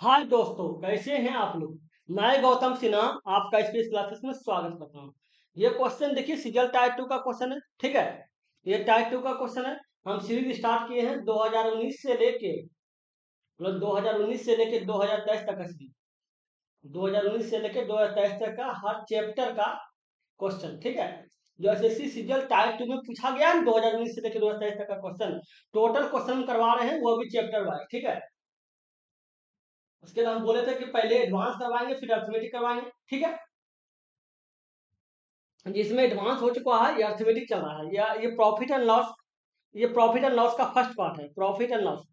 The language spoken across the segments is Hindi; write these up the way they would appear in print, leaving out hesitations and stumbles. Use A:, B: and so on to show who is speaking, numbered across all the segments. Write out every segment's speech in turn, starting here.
A: हाय दोस्तों, कैसे हैं आप लोग। मैं गौतम सिन्हा आपका स्पेस क्लासेस में स्वागत करता हूँ। ये क्वेश्चन देखिए, सीजल टाइप 2 का क्वेश्चन है। ठीक है, ये टाइप 2 का क्वेश्चन है। हम सीरीज स्टार्ट किए हैं 2019 से लेके, मतलब 2019 से लेके 2023 तक का सीरीज। 2019 से लेके 2023 तक का हर चैप्टर का क्वेश्चन। ठीक है, जो एसएससी सीजल टाइप 2 में पूछा गया है 2019 से लेकर 2023 तक का क्वेश्चन, टोटल क्वेश्चन करवा रहे हैं, वो भी चैप्टर वाइज। ठीक है, उसके बाद हम बोले थे कि पहले एडवांस करवाएंगे फिर अर्थमेटिक करवाएंगे। ठीक है, जिसमें एडवांस हो चुका है, ये अर्थमेटिक चल रहा है, या ये प्रॉफिट एंड लॉस। ये प्रॉफिट एंड लॉस का फर्स्ट पार्ट है, प्रॉफिट एंड लॉस।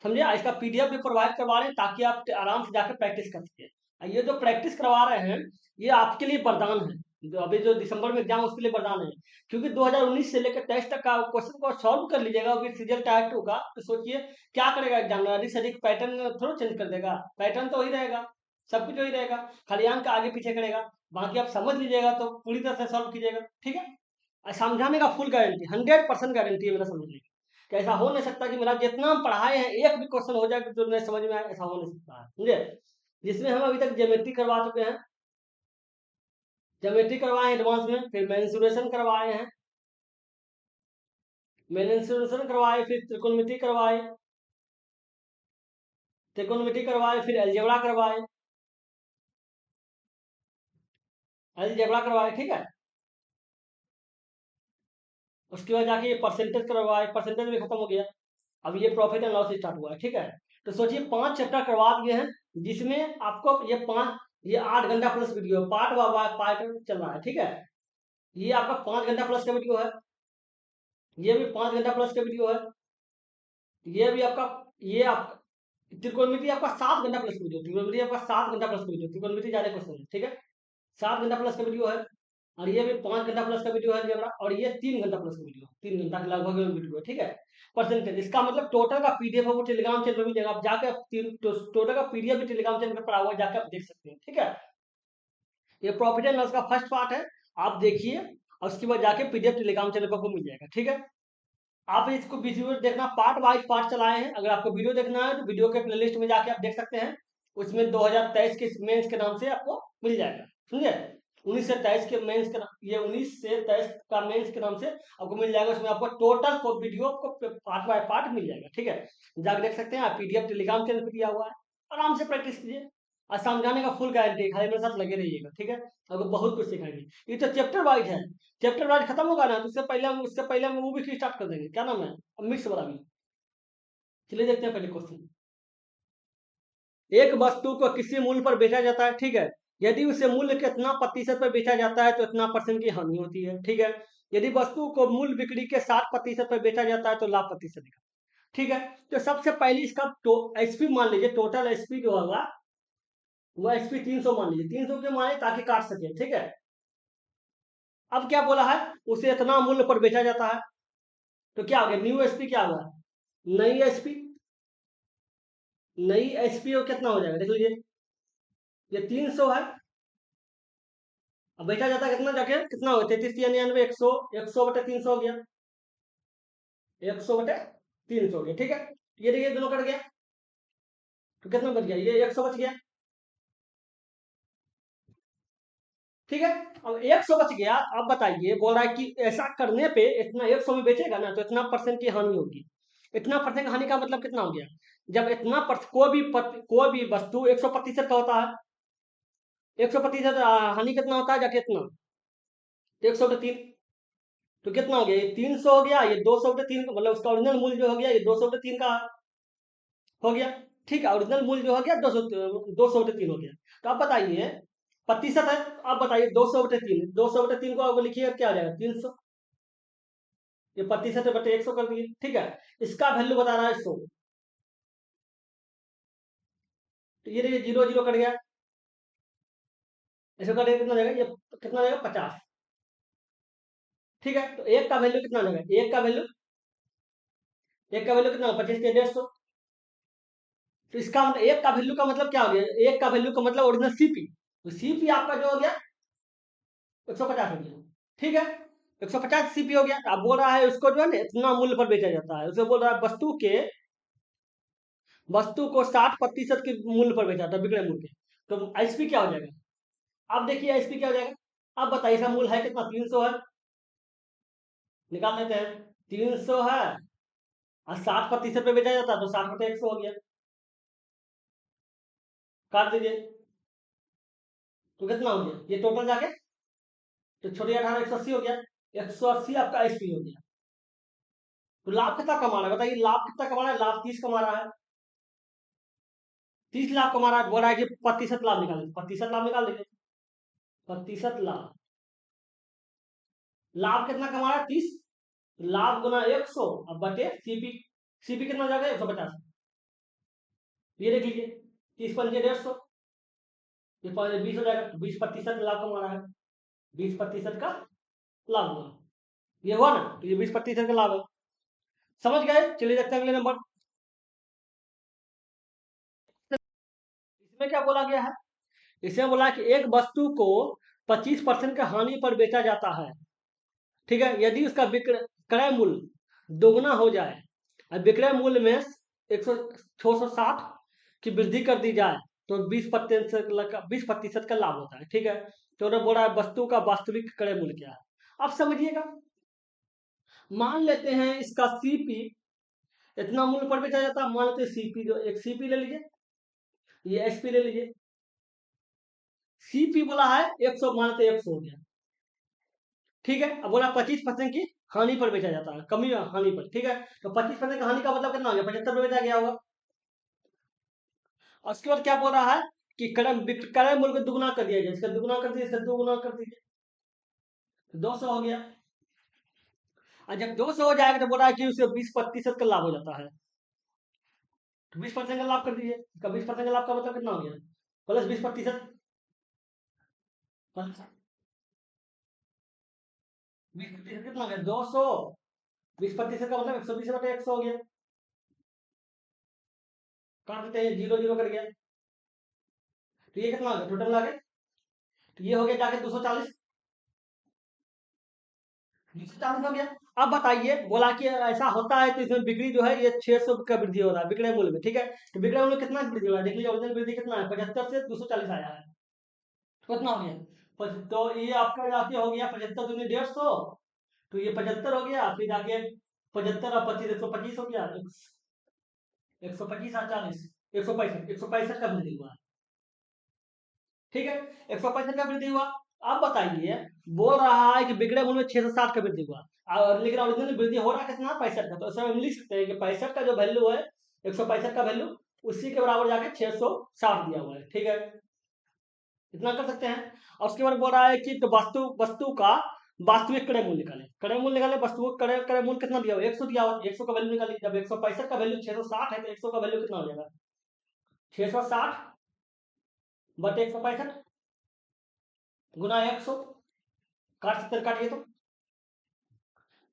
A: समझे, इसका पीडीएफ भी प्रोवाइड करवा रहे हैं ताकि आप आराम से जाकर प्रैक्टिस कर सकें। ये जो प्रैक्टिस करवा रहे हैं, ये आपके लिए वरदान है। जो अभी जो दिसंबर में एग्जाम, उसके लिए वरदान है। क्योंकि 2019 से लेकर 23 तक का क्वेश्चन को सॉल्व कर लीजिएगा विद सीजल टाइप 2 का, तो सोचिए क्या करेगा एग्जामिनर। अधिक से अधिक पैटर्न थोड़ा चेंज कर देगा, पैटर्न तो वही रहेगा, सब कुछ वही रहेगा, खाली अंक आगे पीछे करेगा। बाकी आप समझ लीजिएगा तो पूरी तरह से सॉल्व कीजिएगा। ठीक है, और समझाने का फुल गारंटी, 100% गारंटी है मेरा समझने की। कि ऐसा हो नहीं सकता कि मेरा जितना हम पढ़ाए हैं एक भी क्वेश्चन हो जाए जो नहीं समझ में आए, ऐसा हो नहीं सकता है। समझे, जिसमें हम अभी तक ज्योमेट्री करवा चुके हैं, ज्योमेट्री करवाए हैं एडवांस में, फिर मेंसुरेशन करवाए हैं, मेंसुरेशन करवाए, फिर त्रिकोणमिति करवाए, त्रिकोणमिति करवाए, फिर अलजेब्रा करवाए, अलजेब्रा करवाए। ठीक है, उसके बाद जाके ये परसेंटेज करवाए, परसेंटेज भी खत्म हो गया। अब ये प्रॉफिट एंड लॉस स्टार्ट हुआ है। ठीक है, तो सोचिए 5 चैप्टर करवा दिए हैं, जिसमें आपको ये 8 घंटा प्लस वीडियो पार्ट पार्ट चल रहा है। ठीक है, ये आपका 5 घंटा प्लस का वीडियो है, ये भी 5 घंटा प्लस का वीडियो है, ये भी आपका, ये आपका त्रिकोणमिति आपका 7 घंटा प्लस का वीडियो, त्रिकोणमिति आपका 7 घंटा प्लस का वीडियो, त्रिकोणमिति ज्यादा क्वेश्चन है। ठीक है, 7 घंटा प्लस का वीडियो है, और ये भी 5 घंटा प्लस का वीडियो है जबरा, और ये 3 घंटा प्लस का वीडियो, 3 घंटा के लगभग वीडियो है। ठीक है, परसेंटेज, इसका मतलब टोटल का पीडीएफ है वो टेलीग्राम चैनल पर मिलेगा, आप जाकर टोटल का पीडीएफ भी टेलीग्राम चैनल पर पड़ा हुआ है, जाकर आप देख सकते हैं। ठीक है, ये प्रॉफिट एंड लॉस का फर्स्ट पार्ट है, आप देखिए, और उसके बाद जाके पीडीएफ टेलीग्राम चैनल पर आपको मिल जाएगा। ठीक है, आप इसको वीडियो देखना, पार्ट वाइज पार्ट चलाए हैं। अगर आपको वीडियो देखना है तो वीडियो के प्लेलिस्ट में जाके आप देख सकते हैं, उसमें 2023 के मेंस के नाम से आपको मिल जाएगा। समझे, 19 से 23 के मेंस के ये 19 से 23 का मेंस के नाम से आपको मिल जाएगा। उसमें आपको टोटल को वीडियो को पार्ट बाय पार्ट मिल जाएगा। ठीक है, जाकर देख सकते हैं आप, पीडीएफ टेलीग्राम चैनल पर दिया हुआ है, आराम से प्रैक्टिस कीजिए, और समझाने का फुल गारंटी, खाली मेरे साथ लगे रहिएगा। ठीक है, आपको बहुत कुछ सिखाएंगे। ये तो चैप्टर वाइज है, चैप्टर वाइज खत्म होगा ना तो उससे पहले हम मूवी की स्टार्ट कर देंगे। क्या नाम है, मिक्स वाला भी। चलिए देखते हैं पहले क्वेश्चन। एक वस्तु को किसी मूल्य पर बेचा जाता है। ठीक है, यदि उसे मूल्य के इतना प्रतिशत पर बेचा जाता है तो इतना परसेंट की हानि होती है। ठीक है, यदि वस्तु को मूल्य बिक्री के 60% पर बेचा जाता है तो लाभ प्रतिशत का। ठीक है, तो सबसे पहले इसका एसपी मान लीजिए, टोटल एसपी जो होगा वो एसपी 300 मान लीजिए, 300 क्यों माने, ताकि काट सके। ठीक है, अब क्या बोला है, उसे इतना मूल्य पर बेचा जाता है, तो क्या हो गया, न्यू एसपी क्या हुआ, नई एसपी, नई एसपी और कितना हो जाएगा देख लीजिए, ये 300 है। अब बेचा जाता है कितना, जाके कितना हो गया, 33 100, 100/300 हो गया, 100/300 हो गया। ठीक है, ये देखिए दोनों कट गया, तो कितना बच गया, ये 100 बच गया। ठीक है, अब 100 बच गया। अब बताइए, बोल रहा है कि ऐसा करने पे इतना 100 में बेचेगा ना तो इतना परसेंट की हानि होगी। इतना परसेंट हानि का मतलब कितना हो गया, जब इतना कोई भी वस्तु 100% का होता है, 100% हानि कितना होता है, जाके इतना 100/3, तो कितना हो गया, ये 300 हो गया, ये 200/3, मतलब उसका ओरिजिनल मूल्य जो हो गया ये 200/3 का हो गया। ठीक है, ओरिजिनल मूल्य जो हो गया 200/3 हो गया। तो अब बताइए, प्रतिशत है, अब बताइए 200/3, 200/3 को आप लिखिए क्या आ जाएगा, 300, ये प्रतिशत है बटे 100 कर दिए। ठीक है, इसका वैल्यू बता रहा है 100, तो ये देखिए 0 0 कट गया, ऐसे कटेगा कितना हो जाएगा, ये कितना हो जाएगा 50। ठीक है, तो एक का वैल्यू कितना हो जाएगा, एक का वैल्यू कितना, 25 के 150। तो इसका मतलब एक का वैल्यू का मतलब क्या हो गया, एक का वैल्यू का मतलब ओरिजिनल सीपी, तो सीपी आपका जो हो गया 150 हो गया। ठीक है, 150 सीपी हो गया। अब बोल रहा है उसको जो है ना इतना मूल्य पर बेचा जाता है, उसे बोल रहा है वस्तु के वस्तु को 60% के मूल्य पर बेचा था, बिक्रय मूल्य के। तो एसपी क्या हो जाएगा? अब देखिए एसपी क्या हो जाएगा। अब बताइए इसका मूल्य है कितना? 300 है। निकाल लेते हैं। 300 है और 60% पे बेचा जाता है तो 60/100 हो गया। काट दीजिए। तो कितना हो गया ये टोटल जाके? तो छोटी 18 180 हो गया। 180 आपका एसपी हो गया। तो लाभ कितना कमा रहा है बताइए? लाभ कितना कमा रहा है? लाभ 30 कमा रहा है। 30 लाख कमा रहा है। बोल रहा है कि प्रतिशत लाभ निकालेंगे, प्रतिशत लाभ निकाल देंगे। प्रतिशत लाभ, लाभ कितना कमा रहा है? 30। लाभ गुना 100 अब बटे सीपी। सीपी कितना हो जाएगा? 150। ये देख लीजिए, 30 पंचे 150, ये 20 हो जाएगा। 20% लाभ कमा रहा है। 20% का लाभ हुआ। ये हुआ ना? तो ये 20% का लाभ है। समझ गए? चलिए देखते हैं अगले नंबर। इसमें क्या बोला गया है? इसमें बोला कि एक वस्तु को 25% का हानि पर बेचा जाता है, ठीक है, यदि उसका क्रय मूल्य दोगुना हो जाए और विक्रय मूल्य में 660 की वृद्धि कर दी जाए तो 20% का लाभ होता है, ठीक है। तो उन्होंने बोला वस्तु का वास्तविक क्रय मूल्य क्या है। अब समझिएगा, मान लेते हैं इसका सीपी इतना मूल्य पर बेचा जाता है। मान लेते हैं सीपी, जो एक सीपी ले लीजिए, ये एसपी ले लीजिए। सीपी बोला है 100, मान लेते 100 हो गया, ठीक है। अब बोला 25% की हानि पर बेचा जाता है, कमी हानि पर, ठीक है। तो 25% की हानि का मतलब कितना हो गया? 75 पे बेचा गया होगा। और उसके बाद क्या बोल रहा है कि क्रय मूल्य को दुगुना कर दिया जाए। इसका दुगुना कर दीजिए, इसका दुगुना कर दीजिए, 200 हो गया। और जब 200 हो जाएगा तो बोल रहा है कि उसे 20% का लाभ हो जाता है। तो 20% का लाभ कर दीजिए। इसका 20% का लाभ का मतलब कितना हो गया? प्लस 20%, 20% कितना हो गया? 200। 20% का मतलब 120/100 हो गया। काट देते हैं, 0 0 कर गया। तो ये कितना हो गया टोटल मिला के? तो ये हो गया जाके 240। 240 हो गया। अब बताइए, बोला कि ऐसा होता है तो इसमें बिक्री जो है ये 600 का वृद्धि हो रहा है विक्रय मूल्य में, ठीक है। तो विक्रय मूल्य कितना वृद्धि हो रहा है देख लीजिए। ओरिजिनल वृद्धि कितना है? 75 से 240 आया है। तो कितना हो गया? तो ये आपका जाके हो गया 75 दूनी 150। तो ये 75 हो गया, फिर जाके 75 और 25 125 हो गया। 125 और 40, 165, 165 का वृद्धि हुआ, ठीक है। 165 का वृद्धि हुआ। अब बताइए, बोल रहा है कि विक्रय मूल्य में 660 का वृद्धि हुआ, और लेकिन ओरिजिनल वृद्धि हो रहा है कितना? 65 का। तो इसमें हम लिख सकते हैं कि 65 का जो वैल्यू है, 165 का वैल्यू, उसी के बराबर जाके 660 दिया हुआ है, ठीक है। इतना कर सकते हैं। और उसके बाद बोल रहा है कि तो वस्तु वस्तु का वास्तविक क्रय मूल्य निकाले। क्रय मूल्य निकाले, वस्तु का क्रय क्रय मूल्य कितना दिया हुआ? 100 दिया हुआ। 100 का वैल्यू निकालिए। जब 165 का वैल्यू 660 है तो 100 का वैल्यू कितना हो जाएगा? 660 बटे 165 गुना 100। काट सकते हैं, काटिए तो।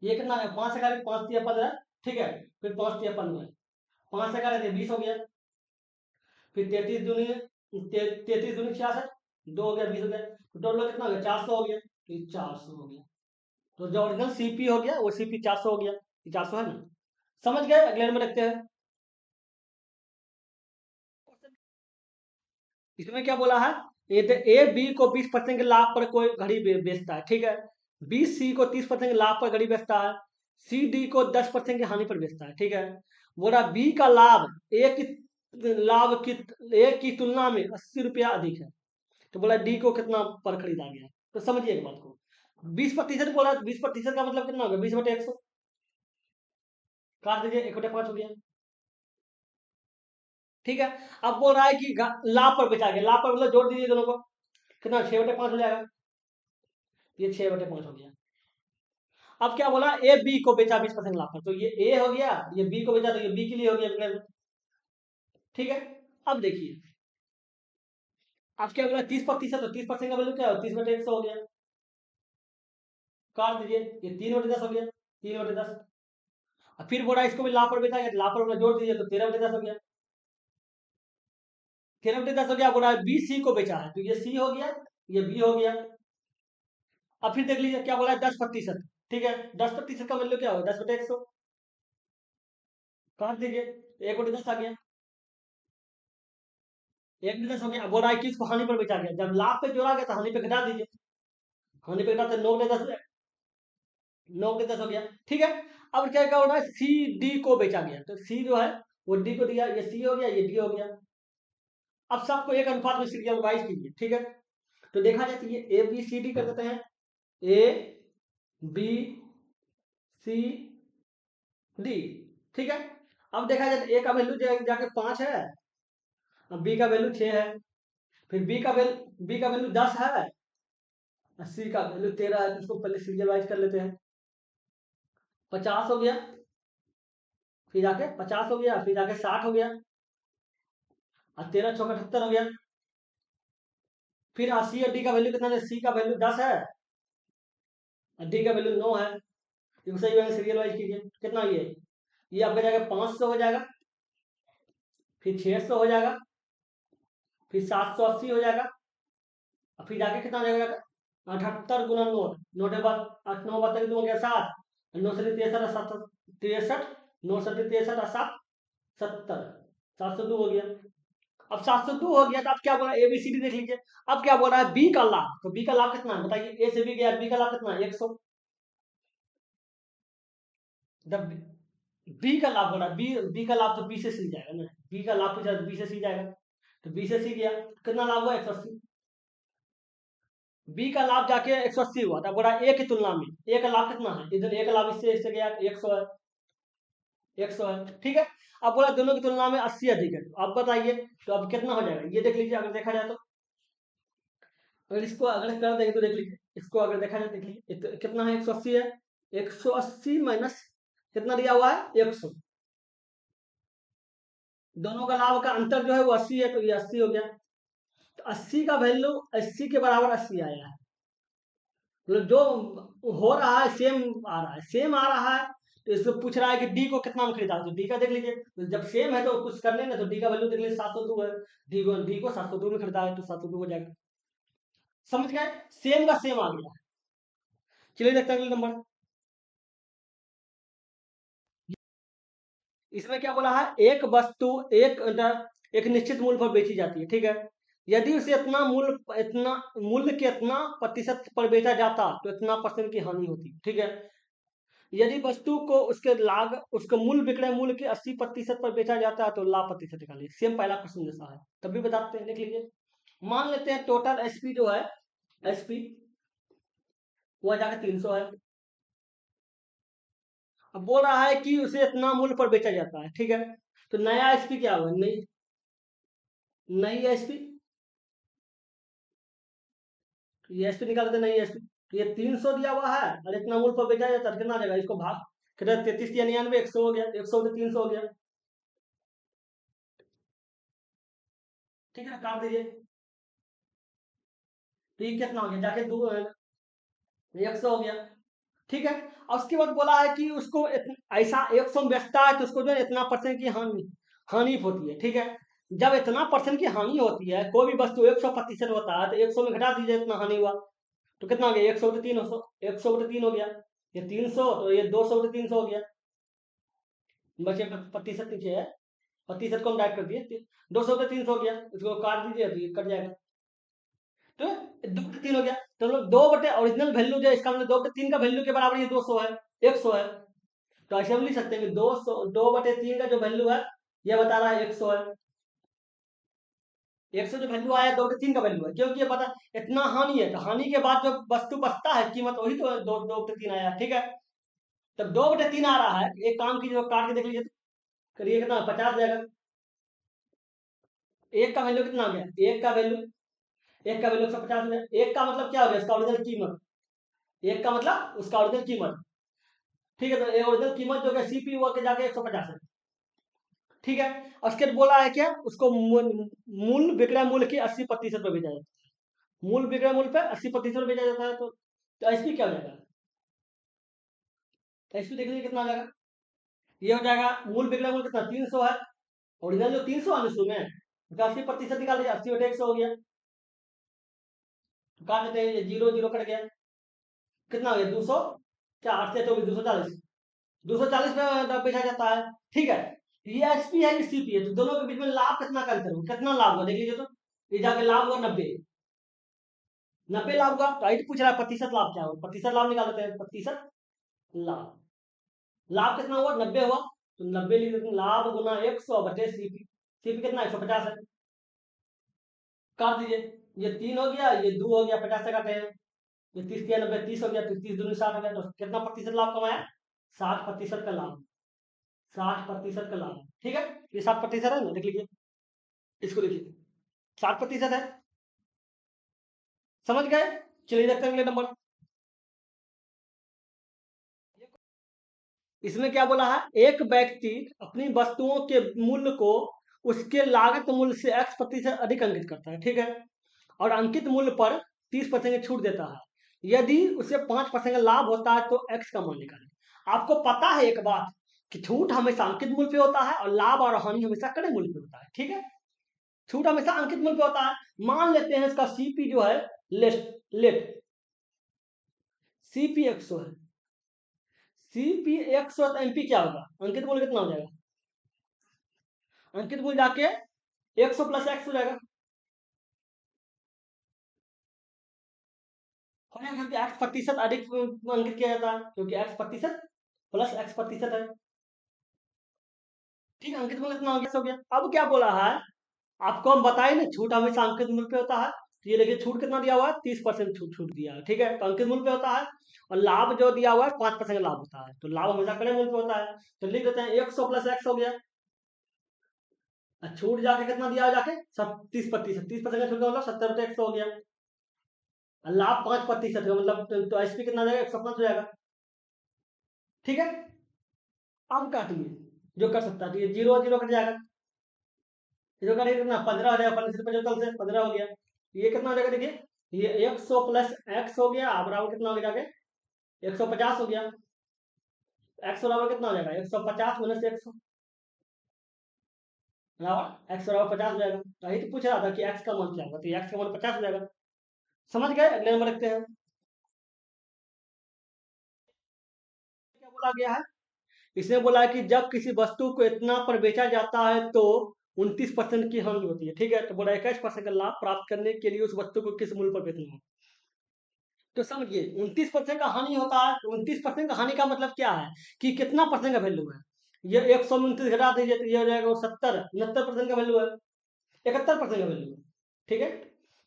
A: ये कितना है? 5 से काटे, 5 तिया 15, ठीक है। फिर 5 तिया 15, 5 से काटे 20 हो गया। फिर 33 दूनी 66, 2 हो गया, 20 हो गया। तो टोटल कितना हो गया? 400 हो गया। तो 400 हो गया। तो जो ओरिजिनल सीपी हो गया वो सीपी 400 हो गया। 400 है ना? समझ गए? अगले नंबर देखते हैं। इसमें क्या बोला है? ए बी को 20% के लाभ पर कोई घड़ी बेचता है, ठीक है। बी सी को 30% के लाभ पर घड़ी बेचता है। सी डी को 10% की हानि पर बेचता है, ठीक है। बोला बी का लाभ ए की लाभ की ए की तुलना में 80 रुपया अधिक है। तो बोला डी को कितना पर खरीदा गया? तो समझिए एक बात को। 20% बोला, 20% का मतलब कितना होगा? 20/100। काट दीजिए, 1/5 हो गया, ठीक है। अब बोल रहा है कि लाभ पर बेचा गया। लाभ पर मतलब जोड़ दीजिए दोनों को, कितना? 6/5 हो जाएगा। ये 6/5 हो गया। अब क्या बोला? ए बी को बेचा 20% लाभ पर। तो ये ए हो गया, ये बी को बेचा तो ये बी के लिए हो गया विकल्प, ठीक है। अब देखिए, अब क्या बोला? 30%, तो 30% का वैल्यू क्या हो? 30/100 हो गया। काट दीजिए, ये 3/10 हो गया। 3/10। और फिर बोला इसको भी लाभ पर बेचा गया, लाभ पर जोड़ दीजिए तो 13/10 हो गया। 13/10 हो गया। बोला बी सी को बेचा है तो ये सी हो गया, ये बी हो गया। अब फिर देख लीजिए क्या बोला है? 10%, ठीक है। 10% का वैल्यू क्या होगा? 10/100। काट दीजिए, 1/10 आ गया। एक भी 10 हो गया। अब बोल रहा है कि इसको हानि पर बेचा गया, जब लाभ पे जोड़ा गया तो हानि पे घटा दीजिए, हानि पे घटाते 9 10, 9 10 हो गया, ठीक है। अब क्या क्या हो रहा है, सी डी को बेचा गया, तो सी जो है वो डी को दिया, ये सी हो गया, ये डी हो गया। अब सबको एक अनुपात में सीरियल वाइज कीजिए, ठीक है। तो देखा जाए तो ये ए बी सी डी कर देते हैं, ए बी सी डी, ठीक है। अब देखा जाए तो ए का वैल्यू जाके 5 है, अब बी का वैल्यू 6 है, फिर बी का वैल्यू 10 है, और सी का वैल्यू 13 है, तो इसको पहले सीरियल वाइज कर लेते हैं। 50 हो गया, फिर जाके 50 हो गया, फिर जाके 60 हो गया, और 13 6 78 हो गया। फिर सी और डी का वैल्यू कितना है, सी का वैल्यू 10 है और डी का वैल्यू 9 है, इसको सही वैल्यू सीरियल वाइज कीजिए, कितना ये आपका जाएगा 500 हो जाएगा, फिर 600 हो जाएगा, फिर 780 हो जाएगा, और फिर जाके कितना हो जाएगा, 78 गुना 9, 9 के बाद 8 9 बता दो गया 7, 9 से 63 7 63, 9 से 63 और 7 70, 702 हो गया। अब 702 हो गया तो अब क्या बोला, एबीसीडी देख लीजिए। अब क्या बोल रहा है, बी का लाभ, तो बी का लाभ कितना है बताइए, ए से बी गया, बी का लाभ कितना है 100, जब बी का लाभ बोला, बी का लाभ तो बी से सी जाएगा ना, बी का लाभ पूछा बी से सी जाएगा, तो बी से सी गया, कितना लाभ हुआ 180, बी का लाभ जाके 180 हुआ था, बोला ए की तुलना में ए का लाभ कितना है, इधर ए का लाभ इससे गया 100 है, 100 है, ठीक है। अब बोला दोनों की तुलना में 80 अधिक है, तो अब बताइए तो अब कितना हो जाएगा, ये देख लीजिए, अगर देखा जाए तो, अगर इसको अगर कर देंगे तो देख लीजिए, इसको अगर देखा जाए देख लीजिए कितना है 180 है, 180 माइनस कितना दिया हुआ है 100, दोनों का लाभ का अंतर जो है वो 80 है, तो ये 80 हो गया, तो 80 का वैल्यू 80 के बराबर 80 आया है, मतलब जो हो रहा है सेम आ रहा है, सेम आ रहा है। तो इसमें पूछ रहा है कि डी को कितना में खरीदा, तो डी का देख लीजिए, तो जब सेम है तो कुछ कर लेना, तो डी का वैल्यू देख लीजिए 702 है, डी को 702 में खरीदा है, तो 702 हो जाएगा, समझ गए, सेम का सेम आ गया। चलिए देखते हैं अगले नंबर, इसमें क्या बोला है, एक वस्तु एक एक निश्चित मूल्य पर बेची जाती है, ठीक है। यदि उसे इतना मूल्य के इतना प्रतिशत पर बेचा जाता तो इतना परसेंट की हानि होती, ठीक है। यदि वस्तु को उसके मूल विक्रय मूल्य के 80% पर बेचा जाता है तो लाभ प्रतिशत निकालिए, सेम पहला क्वेश्चन जैसा है, तब भी बताते हैं, लिख लीजिए। मान लेते हैं टोटल एसपी जो है, एसपी वो जाकर 300 है, अब बोल रहा है कि उसे इतना मूल्य पर बेचा जाता है, ठीक है। तो नया एसपी क्या हुआ, नई नई एसपी, ये एसपी निकालते नहीं एसपी, तो ये 300 दिया हुआ है और इतना मूल्य पर बेचा जाता है, कितना आ जाएगा, इसको भाग कितना 33 या 99, 100 हो गया, 100 से 300 हो गया, ठीक है, काट दीजिए, तो ये कितना हो गया, जाके 100 हो गया, ठीक है। और उसके बाद बोला है कि उसको ऐसा 100 में बेचता है तो उसको जो है इतना परसेंट की हानि हानि होती है, ठीक है। जब इतना परसेंट की हानि होती है, कोई भी वस्तु 100% होता है, तो 100 में घटा दीजिए इतना हानि हुआ, तो कितना हो गया 100 3 100 3 हो गया, ये 300, तो ये 200 300 हो गया, बचे प्रतिशत नीचे है, प्रतिशत को हम डाइट कर दिए, 200 से 300 हो गया, इसको काट दीजिए तो ये कट जाएगा, तो 2/3 हो गया, तो हम लोग 2 बटे ओरिजिनल वैल्यू जो है इसका मतलब 2/3 का वैल्यू के बराबर ये 200 है, 100 है, तो ऐसे हम लिख सकते हैं कि 2/3 का जो वैल्यू है ये बता रहा है 100 है, 100 जो वैल्यू आया 2/3 का वैल्यू है, क्योंकि ये पता इतना हानि है, तो हानि के बाद जो वस्तु बचता है कीमत वही तो 2/3 आया, ठीक है। तब 2/3 आ रहा है, एक काम कीजिए, काट के देख लीजिए, करिए कितना 50 जाएगा, एक का वैल्यू कितना आ गया, एक का वैल्यू 150 हो गया, एक का मतलब क्या हो गया, उसका ओरिजिनल कीमत, एक का मतलब उसका ओरिजिनल कीमत, ठीक है। तो ये ओरिजिनल कीमत जो है सीपी हुआ के जाके 150 है, ठीक है। और उसके बाद बोला है क्या, उसको मूल विक्रय मूल्य के 80% पर बेचा जाता है, मूल विक्रय मूल्य पर 80% बेचा जाता है, तो एसपी क्या हो जाएगा, एसपी देख लीजिए कितना हो जाएगा, ये हो जाएगा मूल विक्रय मूल्य कितना 300 है, ओरिजिनल जो 300 है उसमें उसका 80% निकाल दीजिए, 80/100 हो गया, काट देते हैं, 0 0 कट गया, कितना हो गया 200, क्या 8 से 24 240, 240 पे बेचा जाता है, ठीक है। ये एसपी है, ये सीपी है, तो दोनों के बीच में लाभ कितना का अंतर हो, कितना लाभ हुआ देख लीजिए। तो ये जाके लाभ हुआ 90, 90 लाभ हुआ। तो आई पूछ रहा है प्रतिशत लाभ क्या हुआ, प्रतिशत लाभ निकाल देते हैं, प्रतिशत लाभ, लाभ कितना हुआ 90 हुआ, तो 90 लिख देते हैं, लाभ गुना 100 बटे सीपी, सीपी कितना 150 है, काट दीजिए। ये 3 हो गया, ये 2 हो गया, 50 से काटे हैं, ये 30 या 90, 30 हो गया, तो 30 दूनी 60 हो गया, तो कितना प्रतिशत लाभ कमाया, 60% का लाभ, 60% का लाभ, ठीक है। ये 60% है ना, देख लीजिए, इसको लिखिए 60% है, समझ गए। चलिए देखते हैं अगले नंबर। इसमें क्या बोला है, एक व्यक्ति अपनी वस्तुओं के मूल्य को उसके लागत मूल्य से x% अधिक अंकित करता है, ठीक है, और अंकित मूल्य पर 30% की छूट देता है। यदि उसे 5% का लाभ होता है तो x का मान निकालें। आपको पता है एक बात, कि छूट हमेशा अंकित मूल्य पे होता है और लाभ और हानि हमेशा क्रय मूल्य पे होता है, ठीक है। छूट हमेशा अंकित मूल्य पे होता है। मान लेते हैं इसका सीपी जो है, लेट सीपी 100 है, सीपी 100 तो एमपी क्या होगा, अंकित मूल्य कितना हो जाएगा, अंकित मूल्य जाके 100 प्लस एक्स हो जाएगा, क्योंकि एक्स प्रतिशत अधिक अंकित किया जाता है, क्योंकि एक्स प्रतिशत प्लस एक्स प्रतिशत है, ठीक है। अंकित मूल्य कितना हो गया। अब क्या बोला है, आपको हम बताए ना छूट हमेशा अंकित मूल्य पे होता है, तो ये देखिए छूट कितना दिया हुआ है, 30% छूट छूट दिया है, ठीक है, तो अंकित मूल्य पे होता है। और लाभ जो दिया हुआ है 5% का लाभ होता है, तो लाभ हमेशा क्रय मूल्य पे होता है, तो लिख देते हैं 100 प्लस एक्स हो गया। छूट जाके कितना दिया है, जाके सब 30%, 30% का छूट का मतलब 70/100 हो गया। लाभ 5% का मतलब तो एसपी कितना जाएगा, 105 हो जाएगा, ठीक है। अब काटिए जो कर सकता है, तो ये जीरो जीरो कट जाएगा, जीरो का कितना 15 हो जाएगा, 15 से 75 से 15 हो गया, ये कितना हो जाएगा देखिए, ये 100 प्लस एक्स हो गया, बराबर कितना हो गया जाके 150 हो गया, एक्स बराबर कितना हो जाएगा 150 माइनस 100, बराबर एक्स बराबर 50 हो जाएगा। तो यही तो पूछ रहा था कि एक्स का मान क्या होगा, तो एक्स का मान 50 हो जाएगा। समझ गए, अगले नंबर रखते हैं। क्या बोला गया है, इसने बोला है कि जब किसी वस्तु को इतना पर बेचा जाता है तो 29% की हानि होती है, ठीक है, तो बोला 21% का लाभ प्राप्त करने के लिए उस वस्तु को किस मूल्य पर बेचना है। तो समझिए 29% का हानि होता है, तो 29% का हानि का मतलब क्या है, कि कितना परसेंट का वैल्यू है, ये 100 में 29 घटा दीजिए तो ये हो जाएगा 70, 69% का वैल्यू है, 71% का वैल्यू है, ठीक है,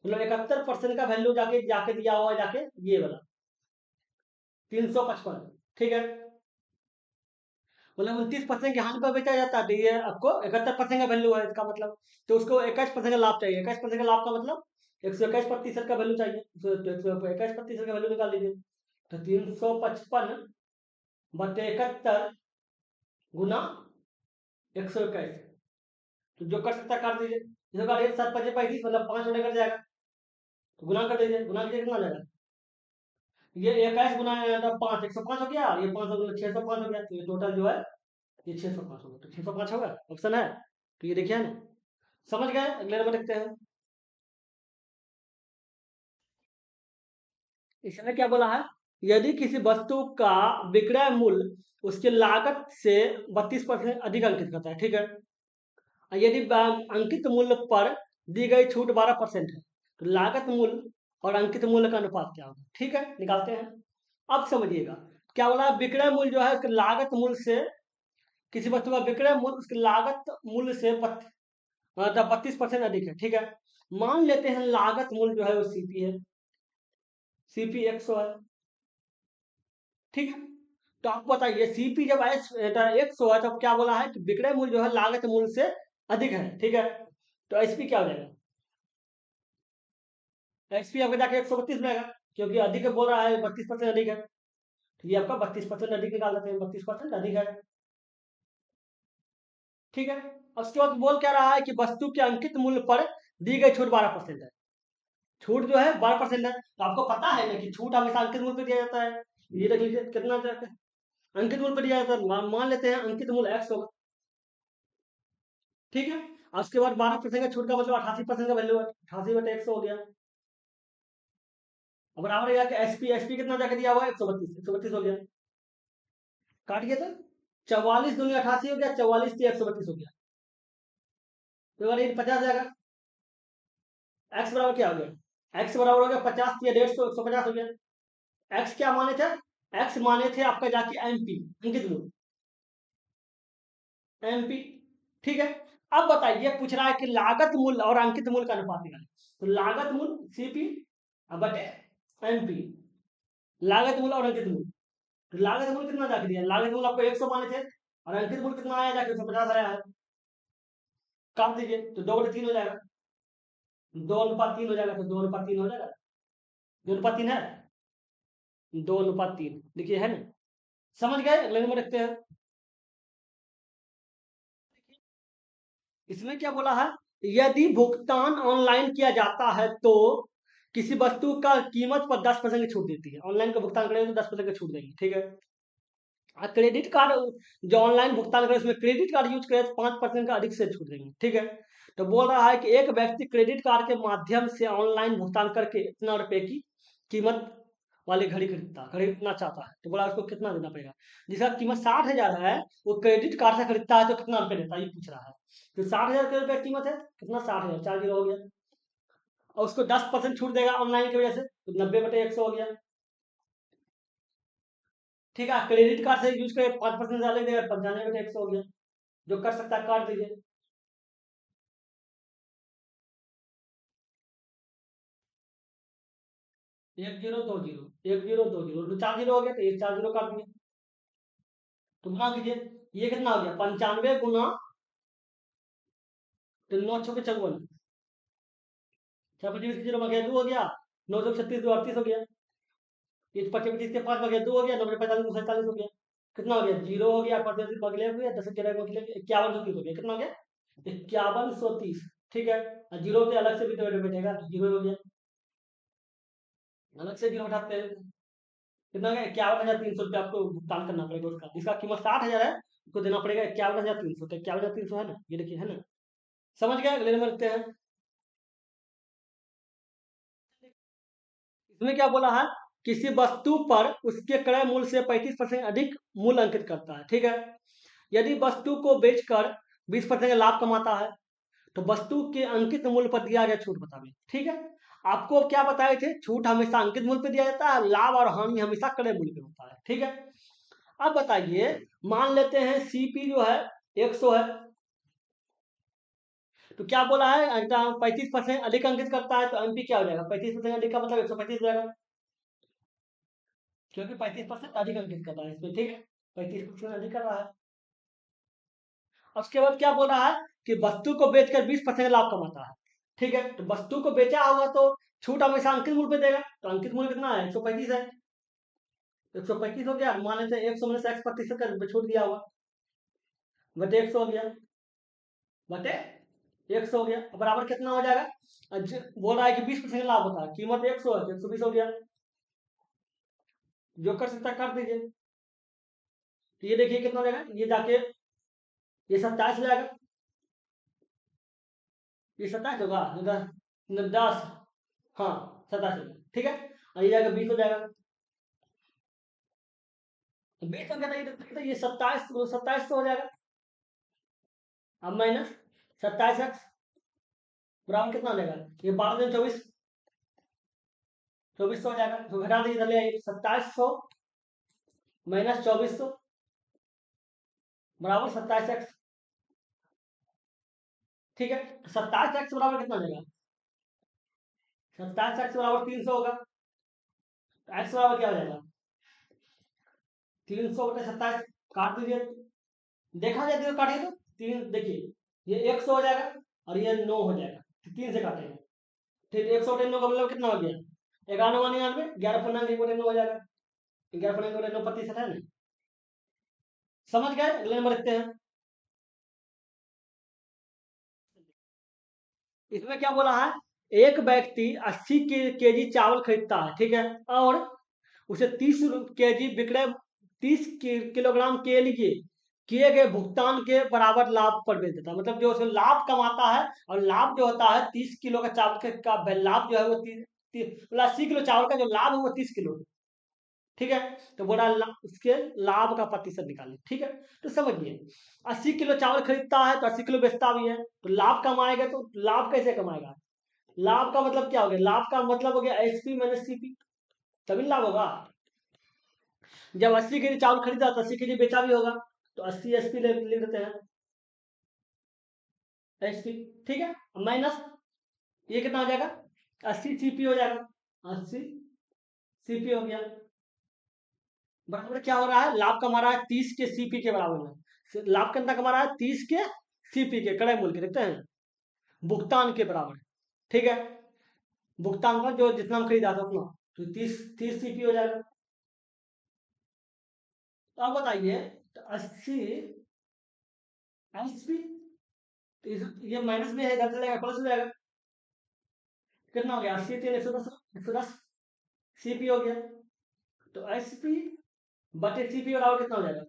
A: मतलब 71% का वैल्यू जाके जाके दिया हुआ है, जाके ये वाला 355, ठीक है, मतलब 29% की हानि पर बेचा जाता है, तो ये आपको 71% का वैल्यू है इसका मतलब, तो उसको 21% का लाभ चाहिए, 21% का लाभ का मतलब 121% का वैल्यू चाहिए, तो 121% का वैल्यू निकाल लीजिए, तो 355 बटे 71 गुना 121, तो जो कर सकता कर दीजिए, इसका रेट 7×5 = 35, मतलब 5 होने कर जाएगा, तो गुना कर दीजिए, गुना कीजिए कितना हो जाएगा, ये 21 गुना 5 105 हो गया, ये 500 गुना 605 हो गया, तो ये टोटल जो है ये 605 होगा, तो 605 होगा, ऑप्शन है, तो ये देखिए ना, समझ गए। अगले नंबर देखते हैं। इसने क्या बोला है, यदि किसी वस्तु का विक्रय मूल्य उसके लागत से 32% अधिक अंकित करता है, ठीक है, और यदि अंकित मूल्य पर दी गई छूट 12% है, तो लागत मूल्य और अंकित मूल्य का अनुपात क्या होगा, ठीक है, निकालते हैं। अब समझिएगा, क्या बोला है, विक्रय मूल्य जो है उसके लागत मूल्य से, किसी वस्तु का विक्रय मूल्य उसके लागत मूल्य से 32% अधिक है, ठीक है। मान लेते हैं लागत मूल्य जो है वो सीपी है, सीपी 100 है, ठीक है। तो आपको बताइए सीपी जब 100 है, तब क्या बोला है कि विक्रय मूल्य जो है लागत मूल्य से अधिक है, ठीक है, तो एसपी क्या हो जाएगा, एसपी आपका जाके 132 में आएगा, क्योंकि अधिक बोल रहा है, 32% अधिक है, तो ये आपका 32% अधिक निकाल देते हैं, 32% अधिक है, ठीक है। उसके बाद बोल क्या रहा है कि वस्तु के अंकित मूल्य पर दी गई छूट 12% है, छूट जो है 12% है, तो आपको पता है ना कि छूट हमेशा अंकित मूल्य पर दिया जाता है, ये देख लीजिए कितना जाता है, अंकित मूल्य पर दिया जाता है, मान लेते हैं अंकित मूल्य एक्स होगा, ठीक है, और उसके बाद 12% का छूट का मतलब 88% का वैल्यू है, 88/100 हो गया, अब बराबर है कि एसपी एसपी कितना जाके दिया हुआ है 132, 132 हो गया, काटिए तो 44 दूनी 88 हो गया, 44 से 132 हो गया, तो अगर ये 50 जाएगा। एक्स बराबर क्या हो गया, एक्स बराबर हो गया 50 या 150, 150 हो गया। एक्स क्या माने थे, एक्स माने थे आपका जाके एमपी, अंकित मूल, एमपी। ठीक है। अब बताइए, पूछ रहा है कि लागत मूल्य और अंकित मूल्य का अनुपात निकालें। तो लागत मूल्य सीपी बटे एमपी, लागत मूल्य और अंकित मूल्य। तो लागत मूल्य कितना जाके दिया, लागत मूल्य आपको 100 माने थे, और अंकित मूल्य कितना आया जाके 150 आया है। काट दीजिए तो 2/3 हो जाएगा, 2:3 हो जाएगा, तो 2:3 हो जाएगा, 2:3 है, 2:3 देखिए है ना। समझ गए, अगले नंबर रखते हैं। इसमें क्या बोला है, यदि भुगतान ऑनलाइन किया जाता है तो किसी वस्तु का कीमत पर 10% की छूट देती है। ऑनलाइन का भुगतान करेंगे तो 10% की छूट देंगे, ठीक है। क्रेडिट कार्ड जो ऑनलाइन भुगतान करे उसमें क्रेडिट कार्ड यूज करे तो 5% का अधिक से छूट देंगे, ठीक है। तो बोल रहा है कि एक व्यक्ति क्रेडिट कार्ड के माध्यम से ऑनलाइन भुगतान करके इतना रुपए की कीमत वाली घड़ी खरीदना चाहता है, तो बोला उसको कितना देना पड़ेगा। जिसका कीमत 60,000 है, वो क्रेडिट कार्ड से खरीदता है तो कितना रुपए देता है, ये पूछ रहा है। तो 60,000 के रुपए कीमत है, कितना, 60,000, 4 जीरो हो गया, और उसको 10% छूट देगा ऑनलाइन की वजह से, तो 90/100 हो गया। ठीक है, क्रेडिट कार्ड से यूज करे 5% ज्यादा देगा, 95/100 हो गया। जो कर सकता है काट दीजिए। 1020, 1020, तो 4 जीरो हो गया, तो ये 4 जीरो काट दिए। तो गुना कीजिए, ये कितना हो गया, 95 गुना, तो 9 6 54, 6 25 जीरो में गया 2 हो गया, 9 36 2 38 हो गया, ये 25 के 5 में गया 2 हो गया, 90 45 2 47 हो गया। कितना हो गया, जीरो हो गया, 45 बगले हुए, 10 11 बगले 5130 हो गया, कितना हो गया, 5130। ठीक है, और जीरो के अलग से भी तो बैठेगा, तो जीरो हो गया, अलग से जीरो हटाते हैं। कितना हो गया, 51,300 रुपया आपको भुगतान करना पड़ेगा उसका, जिसका कीमत 60,000 है, उसको देना पड़ेगा 51,300, तो 51,300 है ना, ये देखिए है ना। समझ गया, अगले नंबर लिखते हैं। इसमें क्या बोला है, किसी वस्तु पर उसके क्रय मूल्य से 35% अधिक मूल्य अंकित करता है, ठीक है। यदि वस्तु को बेचकर 20% का लाभ कमाता है, तो वस्तु के अंकित मूल्य पर दिया गया छूट बतावे, ठीक है। आपको क्या बताए थे, छूट हमेशा अंकित मूल्य पे दिया जाता है, लाभ और हानि हमेशा क्रय मूल्य पे होता है, ठीक है। अब बताइए, मान लेते हैं सीपी जो है 100 है, तो क्या बोला है, 35% अधिक अंकित करता है, तो एमपी क्या हो जाएगा, 35% अधिक का मतलब 135 हो जाएगा, क्योंकि 35% अधिक अंकित कर रहा है इसमें, ठीक है, 35% अधिक कर रहा है। उसके बाद क्या बोल रहा है कि वस्तु को बेचकर 20% लाभ कमाता है, ठीक है। तो वस्तु को बेचा होगा तो छूट हमेशा अंकित मूल्य पे देगा, तो अंकित मूल्य कितना है, 135 है, 135 हो गया, मान लेते हैं 100 में से x% का छूट दिया होगा, बटे 100 हो गया, बटे 100 हो गया, बराबर कितना हो जाएगा। बोल रहा है कि 20% लाभ होता है, कीमत 100 है तो 120 हो गया, जो कर सकता है कर दीजिए। तो ये देखिए कितना हो जाएगा, ये जाके ये 27 हो जाएगा, ये 27 होगा, 10, हाँ 27 हो गया, ठीक है, और ये जाएगा 20 हो जाएगा, 20 हो गया, तो ये 27 हो जाएगा। अब माइनस 27x बराबर कितना हो जाएगा, ये 12 24, 2400 हो जाएगा, तो घटा दीजिए, इधर ले आइए, 2700 माइनस 2400 बराबर 27x, ठीक है। 27x बराबर कितना हो जाएगा, 27x बराबर 300 होगा, तो x बराबर क्या हो जाएगा, 300/27, काट दीजिए, देखा जाए तो काटिए, तो तीन देखिए, ये 100 हो जाएगा, और ये 9 हो जाएगा, तो 3 से काटेंगे, ठीक, 100/9 का मतलब कितना हो गया, 11 99, 11 9 हो जाएगा, 11 9 प्रतिशत है ना। समझ गए, अगले नंबर लिखते हैं। इसमें क्या बोला है, एक व्यक्ति 80 केजी चावल खरीदता है, ठीक है, और उसे 30 केजी विक्रय, 30 किलोग्राम के लिए किए गए भुगतान के बराबर लाभ पर बेच देता है, मतलब जो उसमें लाभ कमाता है, और लाभ जो होता है 30 किलो का चावल का लाभ जो है वो 80 किलो चावल का जो लाभ है वो 30 किलो, ठीक है। तो बोला उसके लाभ का प्रतिशत निकालिए, ठीक है। तो समझिए 80 किलो चावल खरीदता है तो 80 किलो बेचता भी है, तो लाभ कमाएगा, तो लाभ कैसे कमाएगा? लाभ का मतलब क्या हो गया? लाभ का मतलब हो गया एसपी माइनस सीपी, तभी लाभ होगा। जब 80 केजी चावल खरीदा तो 80 केजी बेचा भी होगा, तो 80 एसपी लिख देते हैं, एसपी, ठीक है। माइनस ये कितना हो जाएगा? 80 सीपी हो जाएगा, 80 सीपी हो गया। बराबर क्या हो रहा है? लाभ कमा रहा है 30 के सीपी के बराबर में। लाभ कितना कमा रहा है? 30 के सीपी के, क्रय मूल्य के, देखते हैं, भुगतान के बराबर, ठीक है। भुगतान का जो जितना हम खरीदा था उतना, तो 30 सीपी हो जाएगा। तो अब बताइए, तो 80 एसपी, ये माइनस में है, इधर चलेगा प्लस हो जाएगा, कितना हो गया? 80 3 110, 110 सीपी हो गया। तो एसपी बटे सीपी बराबर कितना हो जाएगा?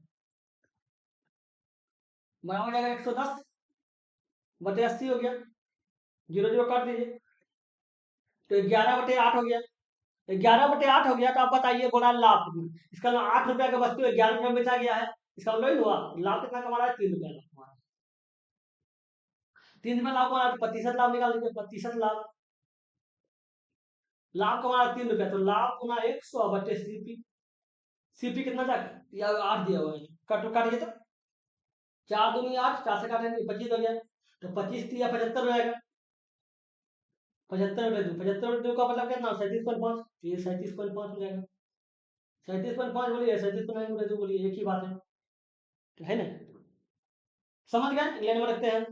A: बराबर हो जाएगा 110 बटे 80 हो गया, जीरो जीरो काट दीजिए, तो 11/8 हो गया। 11/8 हो गया, तो आप बताइए बोला लाभ कितना? इसका मतलब 8 रुपया का वस्तु 11 रुपया में बेचा गया है, इसका मतलब ही हुआ लाभ कितना कमा रहा है? 3 रुपया लाभ कमा रहा है। 3 रुपया लाभ कमा रहा है, तो प्रतिशत लाभ निकाल दीजिए, प्रतिशत लाभ, लाभ कमा रहा है 3 रुपया, तो लाभ गुना 100 बटे सीपी। सीपी कितना था? या 8 दिया हुआ है, काटिए तो, 4 दूनी 8, 4 से काटेंगे 25 हो गया, तो 25 या 75 हो जाएगा। 75/2 का मतलब कितना? 37.5, ये 37.5 हो जाएगा। 37.5 बोलिए, 37.5/2 बोलिए, एक ही बात है, तो है ना? समझ गए? अगले नंबर रखते हैं।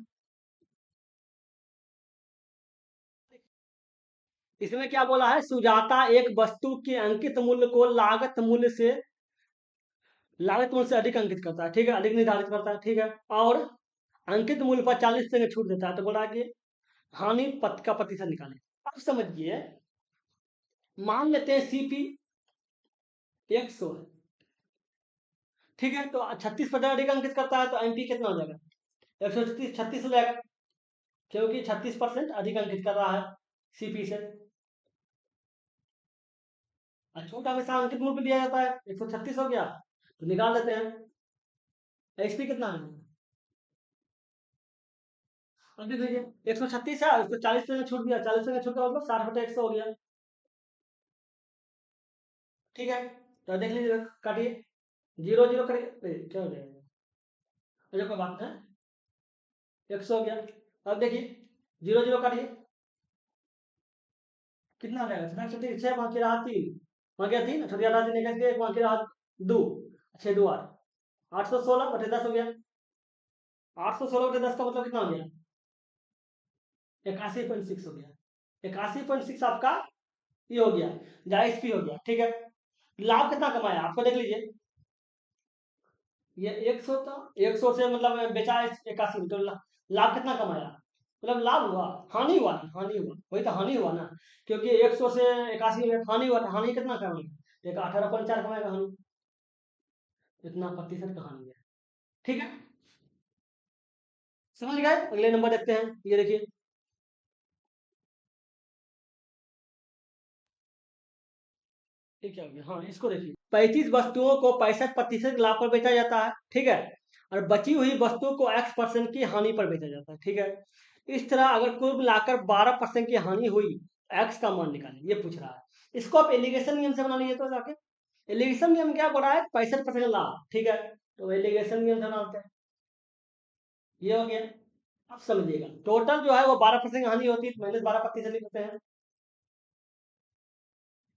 A: इसमें क्या बोला है? सुजाता एक वस्तु के अंकित मूल्य को लागत मूल्य से अधिक अंकित करता है, ठीक है, अधिक निर्धारित करता है, ठीक है, और अंकित मूल्य पर 40% छूट देता है, तो बोला कि हानि पथ का प्रतिशत निकालें। अब समझिए, मान लेते हैं सीपी 100 है, ठीक है, तो 36% अधिक अंकित करता है, तो एमपी कितना हो जाएगा? 136 हो जाएगा, क्योंकि 36% अधिक अंकित कर रहा है सीपी से। और छूट हमेशा अंकित मूल्य पे दिया जाता है, 136 हो गया, तो निकाल देते हैं एचपी कितना है। अब देख लीजिए, 136 है, उसको 40% छूट दिया, 40% छूट का मतलब 60/100 हो गया, ठीक है। तो देख लीजिए, काटिए, जीरो जीरो करिए, क्या हो जाएगा? अच्छा कोई बात नहीं, 100 हो गया। अब देखिए, जीरो जीरो काटिए, कितना हो जाएगा? 6 बाकी रहा 3, वहाँ गया 3, छोटी रहा 3, एक बाकी रहा 2, 6 2 8, 816/10 हो गया। 816/10 का मतलब कितना हो गया? 81.6 हो गया। 81.6 आपका ये हो गया, जायज पी हो गया, ठीक है। लाभ कितना कमाया आपको देख लीजिए, ये 100 था, 100 से मतलब बेचा 81 में, तो लाभ कितना कमाया? मतलब लाभ हुआ, हानि हुआ ना, हानि हुआ, वही तो हानि हुआ ना, क्योंकि 100 से 81 में हानि हुआ, तो हानि कितना कमाएगा? एक 18.4 कमाएगा हानि, इतना प्रतिशत का हानि है, ठीक है। समझ गए? अगले नंबर देखते हैं, ये देखिए, ये क्या हो गया? हाँ, इसको देखिए, 35 वस्तुओं को 65% लाभ पर बेचा जाता है, ठीक है, और बची हुई वस्तुओं को X% की हानि पर बेचा जाता है, ठीक है। इस तरह अगर कुल मिलाकर 12% की हानि हुई, एक्स का मान निकालें, ये पूछ रहा है। इसको आप एलिगेशन नियम से बना लीजिए, तो जाके एलिगेशन नियम क्या बोला है? 65% लाभ, ठीक है, तो एलिगेशन नियम से बनाते हैं, ये हो गया। अब समझिएगा, टोटल जो है वो 12% हानि होती है, तो -12% लिखते हैं।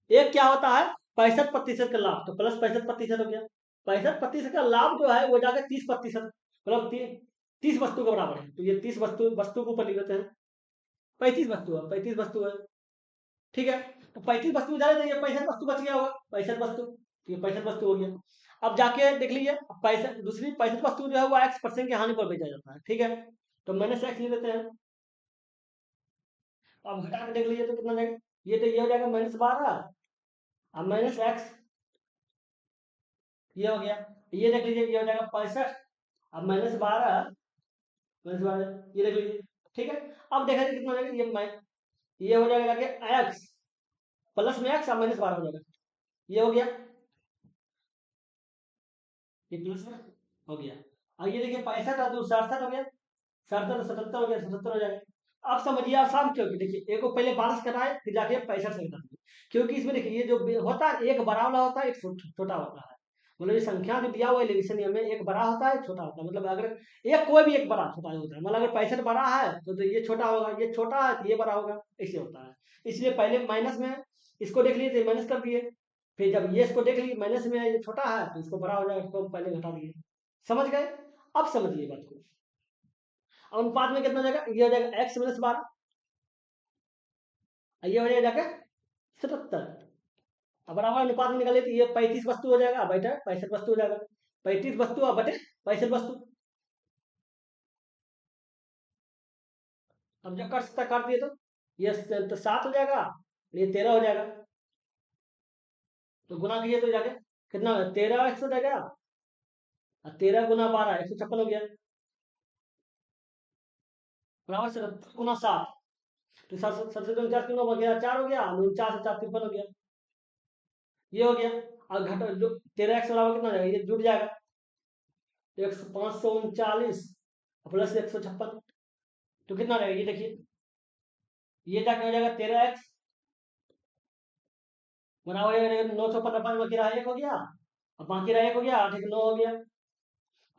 A: एक क्या होता है? 65% का लाभ, तो प्लस 65% हो गया। 65% का लाभ जो है वो जाकर 30%, मतलब 30 वस्तु के बराबर है, तो ये 30 वस्तु वस्तु को ऊपर लिख देते हैं। 35 वस्तु है, ठीक है। तो 35 वस्तु जाए, तो ये 65 वस्तु बच गया होगा, 65 वस्तु, तो ये 65 वस्तु हो गया। अब जाके देख लीजिए, पैसा दूसरी 65 वस्तु जो है वो X% की हानि पर बेचा जाता है, ठीक है, तो मैंने से X ले लेते हैं। अब घटा के देख लीजिए तो कितना जाएगा? ये तो ये हो जाएगा -12, अब -X, ये हो गया। ये देख लीजिए, ये हो जाएगा 65, अब -12, ये देख लीजिए, ठीक है। अब देखा जाए कितना हो जाएगा, ये हो जाएगा कि एक्स प्लस में एक्स, अब -12 हो जाएगा, ये हो गया। ये प्लस में हो गया। अब ये देखिए 65 और 67 हो गया, 67 77 हो गया, 77 हो जाएगा। अब समझिए आसान क्यों कि देखिए एक को पहले बारिश कराए फिर जाके 65 से घटा दीजिए, क्योंकि इसमें देखिए ये जो होता है एक बड़ा वाला होता है एक छोटा होता है। मतलब ये संख्या जो दिया हुआ है एलिवेशन नियम में एक बड़ा होता है एक छोटा होता है, मतलब अगर एक कोई भी एक बड़ा छोटा होता है, मतलब अगर 65 बड़ा है तो ये छोटा होगा, ये छोटा है तो ये बड़ा होगा, ऐसे होता है। इसलिए पहले माइनस में इसको देख लिए तो माइनस कर दिए, फिर जब ये इसको देख लिए माइनस में ये छोटा है तो इसको बड़ा हो जाएगा, इसको पहले घटा दिए। समझ गए? अब समझिए बात को। अनुपात में कितना हो जाएगा, ये हो जाएगा x माइनस 12, ये हो जाएगा जाके 77। अब बराबर अनुपात में निकाले तो ये 35 वस्तु हो जाएगा, बेटा 65 वस्तु हो जाएगा, 35 वस्तु अब बटे 65 वस्तु। अब जब कर सकता काट दिए तो ये तो 7 हो जाएगा, ये 13 हो जाएगा, तो गुना किए तो जाके कितना 13 x हो जाएगा, और 13 गुना 12 156 हो गया, बराबर से गुना 7, तो 7 49 गया 4 हो गया, 49 4 53 हो गया, ये हो गया। और घटा जो 13 x बराबर कितना हो जाएगा, ये जुड़ जाएगा 539 प्लस 156, तो कितना रहेगा ये देखिए, ये जाके हो जाएगा 13x बना हो जाएगा 915, 5 बाकी रहा 1 हो गया, अब बाकी रहा 1 हो गया, 8 1 9 हो गया,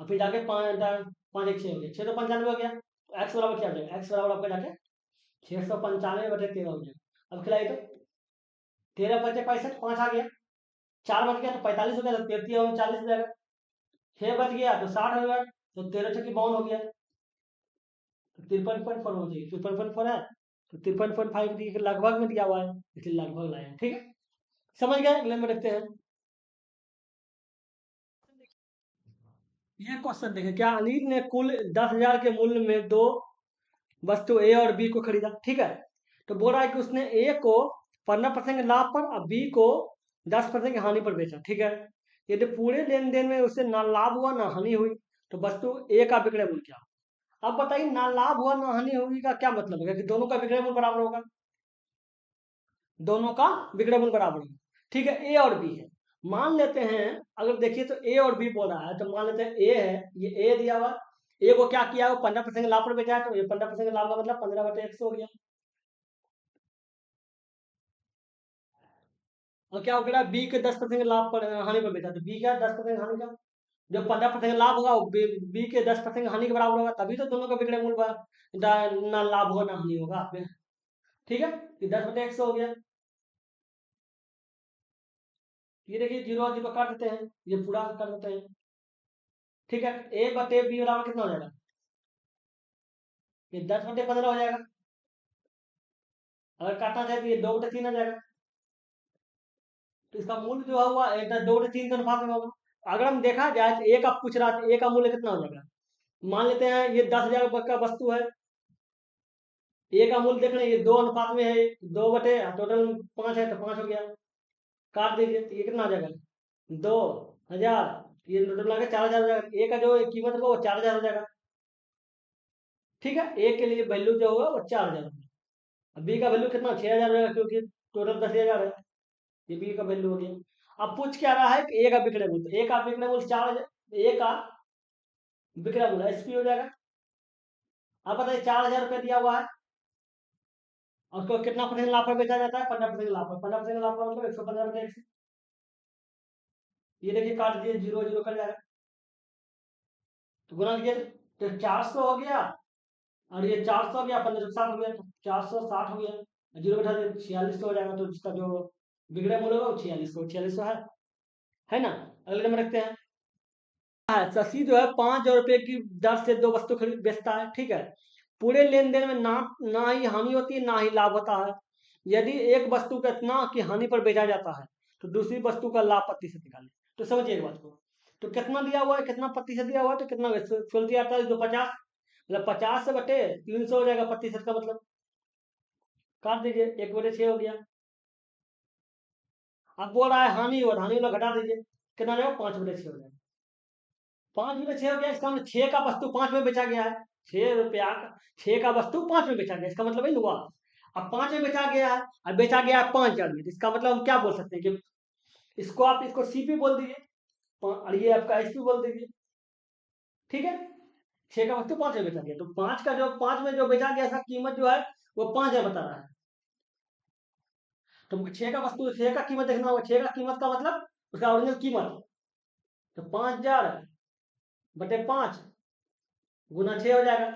A: और फिर जाके 5 1 6 हो गया, 695 हो गया, तो x बराबर क्या हो जाएगा, x बराबर आपका जाके 695 बटे 13 हो जाएगा। अब खिलाइए तो 13 बचे 65, 5 आ गया, 4 बच गया तो 45 हो गया, तो 33 और 40 हो जाएगा, 6 बच गया तो 60 हो गया, तो 13 छक्की 52 हो गया, तो 53.4 होना चाहिए, 53.4 है, तो 53.5 लगभग में दिया हुआ है, इसलिए लगभग लाए हैं। ठीक है, समझ गए? अगले में देखते हैं। ये क्वेश्चन देखें, क्या अनिल ने कुल 10,000 के मूल्य में दो वस्तु ए और बी को खरीदा, ठीक है, तो बोल रहा है कि उसने ए को 15% लाभ पर और बी को 10% की हानि पर बेचा, ठीक है। यदि पूरे लेन देन में उसे ना लाभ हुआ ना हानि हुई तो वस्तु ए का विक्रय मूल्य क्या? अब बताइए, ना लाभ हुआ ना हानि हुई का क्या मतलब है कि दोनों का विक्रय मूल्य बराबर होगा, दोनों का विक्रय मूल्य बराबर होगा, ठीक है। ए और बी है, मान लेते हैं, अगर देखिए तो ए और बी बोल रहा है, तो मान लेते हैं ए है, ये ए दिया हुआ, ए को क्या किया, वो 15% लाभ पर बेचा है, तो ये 15% लाभ का मतलब 15/100 हो गया। और क्या हो गया, बी के 10% लाभ पर हानि पर बेचा, तो बी क्या 10% हानि का, जब 15% लाभ होगा बी के 10% हानि के बराबर होगा, तभी तो दोनों का विक्रय मूल्य ना लाभ होगा ना हानि होगा, ठीक है। 10/100 हो गया, ये देखिए 0 और 0 काट देते हैं, ये पूरा कर देते हैं, ठीक है। ए बटे बी बराबर कितना हो जाएगा, ये 10/15 हो जाएगा, अगर काटना चाहे तो ये 2/3 आ जाएगा, तो इसका मूल्य जो हुआ 2/3 के अनुपात में होगा। अगर हम देखा जाए तो ए का पूछ रहा था, ए का मूल्य कितना हो जाएगा, मान लेते हैं ये 10,000 का वस्तु है, ए का मूल्य देख रहे हैं ये 2 अनुपात में है, 2 बटे टोटल 5 है तो 5 हो गया, काट दीजिए तो ये कितना आ जाएगा 2,000, ये टोटल लगा 4,000 हो जाएगा, ए का जो कीमत होगा वो 4,000 हो जाएगा, ठीक है। ए के लिए वैल्यू जो होगा वो 4,000 होगा, बी का वैल्यू कितना 6,000 रहेगा, क्योंकि टोटल 10,000 है, ये बी का वैल्यू हो गया। अब पूछ क्या रहा है कि ए का विक्रय मूल्य, ए का विक्रय मूल्य 4,000, ए का विक्रय मूल्य एसपी हो जाएगा। अब बताइए 4,000 रुपये दिया हुआ है, और उसको कितना परसेंट लाभ पर बेचा जाता है, 15% लाभ पर, 15% लाभ का मतलब 115/100, ये देखिए काट दिए 0 0 कर जाएगा, तो गुना कीजिए तो 400 हो गया, और ये 400 हो गया, 1560 हो गया, तो 460 हो गया, 0 बैठा दिए 46 हो जाएगा, तो इसका जो बिगड़े मूल्य होगा वो 46 है ना। अगले नंबर रखते हैं। शशि जो है 5,000 रुपए की दर से दो वस्तु खरीद बेचता है, ठीक है, पूरे लेन देन में ना ही हानि होती है ना ही लाभ होता है। यदि एक वस्तु को इतना की हानि पर बेचा जाता है तो दूसरी वस्तु का लाभ प्रतिशत निकालें। तो समझिए एक बात को, तो कितना दिया हुआ है, कितना प्रतिशत दिया हुआ है, तो कितना 48 जो 50, मतलब 50 से बटे 300 हो जाएगा प्रतिशत का मतलब, काट दीजिए 1/6 हो गया। अब बोल रहा है हानि और हानि वाला घटा दीजिए, कितना हो जाएगा 5/6 हो जाएगा, 5/6 हो गया, इसका मतलब 6 का वस्तु 5 में बेचा गया है, 6 रुपया का 6 का वस्तु 5 में बेचा गया, इसका मतलब हुआ। अब 5 में बेचा गया है और बेचा गया है 5,000 में, इसका मतलब हम क्या बोल सकते हैं कि इसको आप इसको सीपी बोल दीजिए, और ये आपका एचपी बोल दीजिए, ठीक है। 6 का वस्तु 5 में बेचा गया, तो 5 का जो 5 में जो बेचा गया इसका कीमत जो है वो 5,000 बता रहा है। तो 6 का वस्तु 6 का कीमत देखना होगा, 6 का कीमत का मतलब उसका ओरिजिनल कीमत, तो 5,000 बटे 5 गुना 6 हो जाएगा,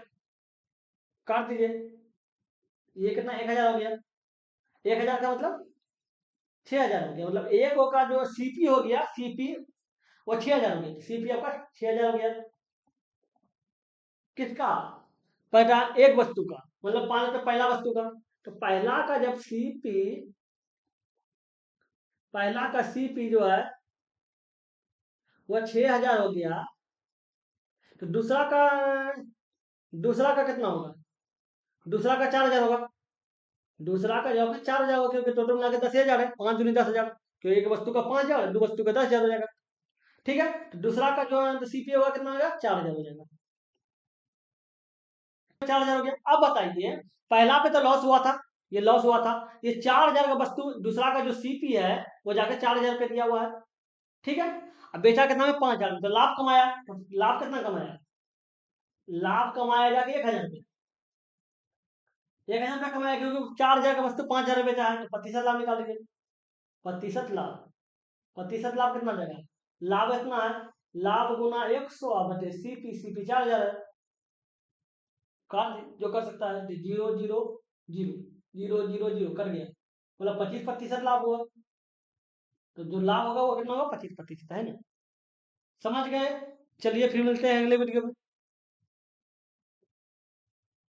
A: काट दीजिए, ये कितना 1,000 हो गया। 1,000 का मतलब 6,000 हो गया, मतलब एक का जो सीपी हो गया, सीपी वो 6,000 हो गया, सीपी आपका 6,000 हो गया। किसका? पहला एक वस्तु का, मतलब 5 तो पहला वस्तु का, तो पहला का जब सीपी, पहला का सीपी जो है वो 6,000 हो गया, तो दूसरा का कितना होगा? दूसरा का 4,000 होगा। दूसरा का जवाब 4,000 होगा, क्योंकि टोटल मिला के 10,000 है, 5 दूनी 10,000, क्योंकि एक वस्तु का 5,000, दो वस्तु का 10,000 हो जाएगा, ठीक है। तो दूसरा का जो है सीपी होगा कितना होगा? 4,000 हो जाएगा, 4,000 हो गया। अब बताइए, पहला पे तो लॉस हुआ था, ये लॉस हुआ था, ये 4,000 का वस्तु, दूसरा का जो सीपी है वो जाके 4,000 पे दिया हुआ है, ठीक है। अब बेचा कितना में? 5,000 में, तो लाभ कमाया, तो लाभ कितना कमाया? लाभ कमाया जाके 1,000 रुपये, 1,000 रुपया कमाया, क्योंकि 4,000 का वस्तु 5,000 में बेचा है, तो प्रतिशत लाभ निकाल लीजिए। प्रतिशत लाभ, प्रतिशत लाभ कितना देगा? लाभ इतना है, लाभ गुना 100 बटे सीपी, सीपी 4,000 है, काट जो कर सकता है, 0,0,0,0,0,0,0 कर गया, मतलब 25% लाभ हुआ, तो जो लाभ होगा वो कितना होगा? 25% है ना। समझ गए? चलिए फिर मिलते हैं अगले वीडियो में।